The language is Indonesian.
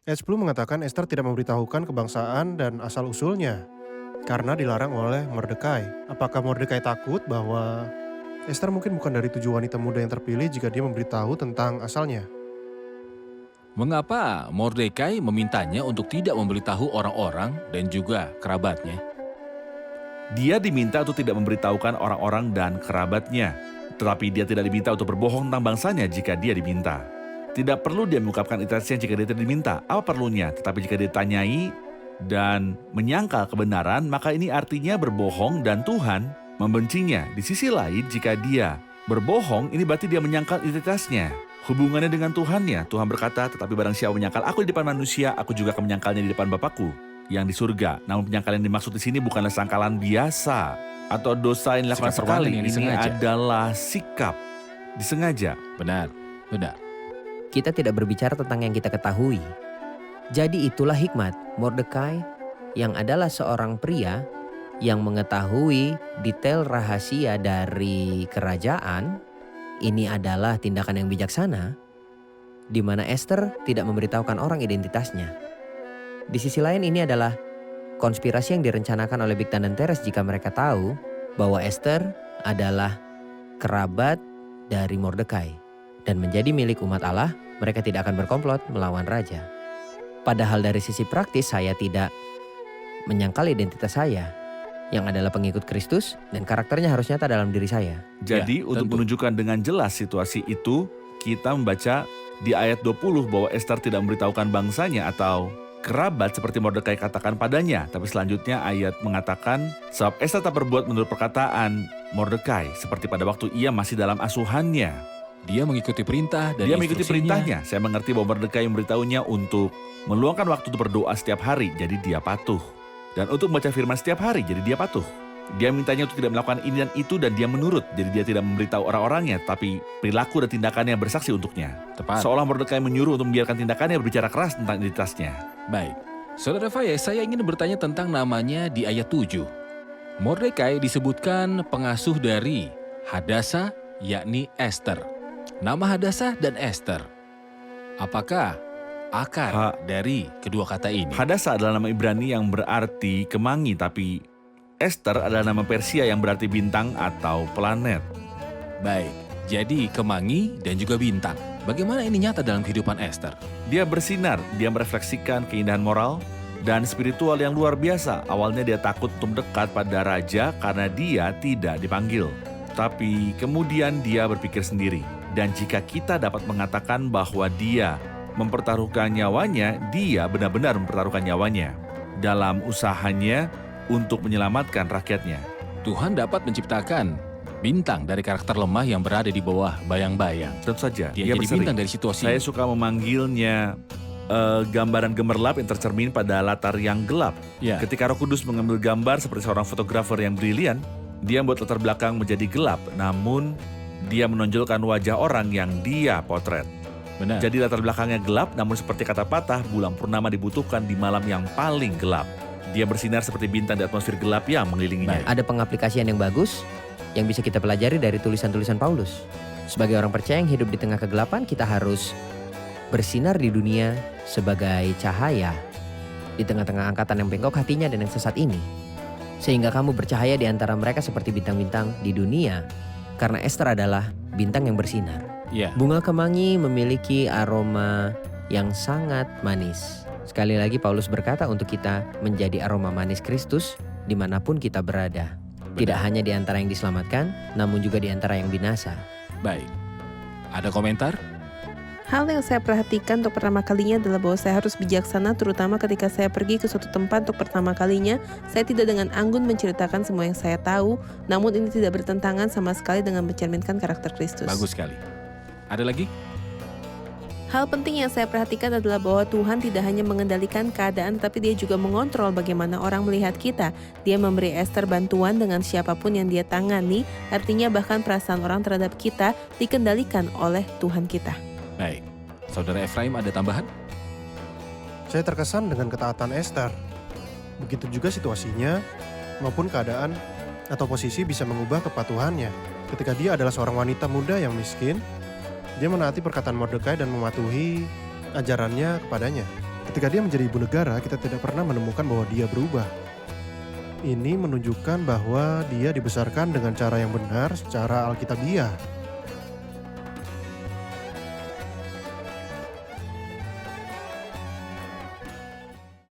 Ayat 10 mengatakan Esther tidak memberitahukan kebangsaan dan asal-usulnya karena dilarang oleh Mordekai. Apakah Mordekai takut bahwa Esther mungkin bukan dari 7 wanita muda yang terpilih jika dia memberitahu tentang asalnya? Mengapa Mordekai memintanya untuk tidak memberitahu orang-orang dan juga kerabatnya? Dia diminta untuk tidak memberitahukan orang-orang dan kerabatnya, tetapi dia tidak diminta untuk berbohong tentang bangsanya jika dia diminta. Tidak perlu dia mengungkapkan identitasnya jika dia tidak diminta, apa perlunya? Tetapi jika ditanyai dan menyangkal kebenaran, maka ini artinya berbohong dan Tuhan membencinya. Di sisi lain, jika dia berbohong, ini berarti dia menyangkal identitasnya. Hubungannya dengan Tuhannya, Tuhan berkata, tetapi barang siapa menyangkal aku di depan manusia, aku juga akan menyangkalnya di depan Bapakku yang di surga. Namun penyangkalan yang dimaksud di sini bukanlah sangkalan biasa atau dosa yang dilakukan Sikap perbuatan sekali. yang Ini disengaja. adalah sikap disengaja. Benar, benar. Kita tidak berbicara tentang yang kita ketahui. Jadi itulah hikmat Mordekai yang adalah seorang pria yang mengetahui detail rahasia dari kerajaan. Ini adalah tindakan yang bijaksana di mana Esther tidak memberitahukan orang identitasnya. Di sisi lain ini adalah konspirasi yang direncanakan oleh Bigtan dan Teres jika mereka tahu bahwa Esther adalah kerabat dari Mordekai dan menjadi milik umat Allah, mereka tidak akan berkomplot melawan raja. Padahal dari sisi praktis saya tidak menyangkal identitas saya yang adalah pengikut Kristus dan karakternya harus nyata dalam diri saya. Jadi Ya, untuk tentu. menunjukkan dengan jelas situasi itu, kita membaca di ayat 20 bahwa Esther tidak memberitahukan bangsanya atau kerabat seperti Mordekai katakan padanya. Tapi selanjutnya ayat mengatakan, sebab Esther tak berbuat menurut perkataan Mordekai, seperti pada waktu ia masih dalam asuhannya. Dia mengikuti perintah dan Dia mengikuti instruksinya. perintahnya. Saya mengerti bahwa Mordekai memberitahunya untuk meluangkan waktu untuk berdoa setiap hari, jadi dia patuh. Dan untuk membaca firman setiap hari, jadi dia patuh. Dia mintanya untuk tidak melakukan ini dan itu dan dia menurut. Jadi dia tidak memberitahu orang-orangnya, tapi perilaku dan tindakannya bersaksi untuknya. Tepat. Seolah Mordekai menyuruh untuk membiarkan tindakannya berbicara keras tentang identitasnya. Baik. Saudara Fayez, saya ingin bertanya tentang namanya di ayat 7. Mordekai disebutkan pengasuh dari Hadasa, yakni Esther. Nama Hadasa dan Esther. Apakah akar dari kedua kata ini? Hadasa adalah nama Ibrani yang berarti kemangi, tapi Esther adalah nama Persia yang berarti bintang atau planet. Baik, jadi kemangi dan juga bintang. Bagaimana ini nyata dalam kehidupan Esther? Dia bersinar, dia merefleksikan keindahan moral dan spiritual yang luar biasa. Awalnya dia takut untuk dekat pada raja karena dia tidak dipanggil. Tapi kemudian dia berpikir sendiri. Dan jika kita dapat mengatakan bahwa dia mempertaruhkan nyawanya, dia benar-benar mempertaruhkan nyawanya dalam usahanya untuk menyelamatkan rakyatnya. Tuhan dapat menciptakan bintang dari karakter lemah yang berada di bawah bayang-bayang. Tentu saja, Dia ia jadi berseri. bintang dari situasi. Saya suka memanggilnya gambaran gemerlap yang tercermin pada latar yang gelap. Ya. Ketika Roh Kudus mengambil gambar seperti seorang fotografer yang brilian, dia membuat latar belakang menjadi gelap, namun dia menonjolkan wajah orang yang dia potret. Benar. Jadi latar belakangnya gelap, namun seperti kata patah, bulan purnama dibutuhkan di malam yang paling gelap. Dia bersinar seperti bintang di atmosfer gelap yang mengelilinginya. Ada pengaplikasian yang bagus yang bisa kita pelajari dari tulisan-tulisan Paulus. Sebagai orang percaya yang hidup di tengah kegelapan, kita harus bersinar di dunia sebagai cahaya di tengah-tengah angkatan yang bengkok hatinya dan yang sesat ini. Sehingga kamu bercahaya di antara mereka seperti bintang-bintang di dunia, karena Esther adalah bintang yang bersinar. Ya. Bunga kemangi memiliki aroma yang sangat manis. Sekali lagi Paulus berkata untuk kita menjadi aroma manis Kristus dimanapun kita berada. Tidak hanya di antara yang diselamatkan, namun juga di antara yang binasa. Baik. Ada komentar? Hal yang saya perhatikan untuk pertama kalinya adalah bahwa saya harus bijaksana, terutama ketika saya pergi ke suatu tempat untuk pertama kalinya. Saya tidak dengan anggun menceritakan semua yang saya tahu, namun ini tidak bertentangan sama sekali dengan mencerminkan karakter Kristus. Bagus sekali. Ada lagi? Hal penting yang saya perhatikan adalah bahwa Tuhan tidak hanya mengendalikan keadaan, tetapi dia juga mengontrol bagaimana orang melihat kita. Dia memberi Esther bantuan dengan siapapun yang dia tangani, artinya bahkan perasaan orang terhadap kita dikendalikan oleh Tuhan kita. Baik. Saudara Efraim ada tambahan? Saya terkesan dengan ketaatan Esther. Begitu juga situasinya maupun keadaan atau posisi bisa mengubah kepatuhannya. Ketika dia adalah seorang wanita muda yang miskin, dia menaati perkataan Mordekai dan mematuhi ajarannya kepadanya. Ketika dia menjadi ibu negara, kita tidak pernah menemukan bahwa dia berubah. Ini menunjukkan bahwa dia dibesarkan dengan cara yang benar secara alkitabiah.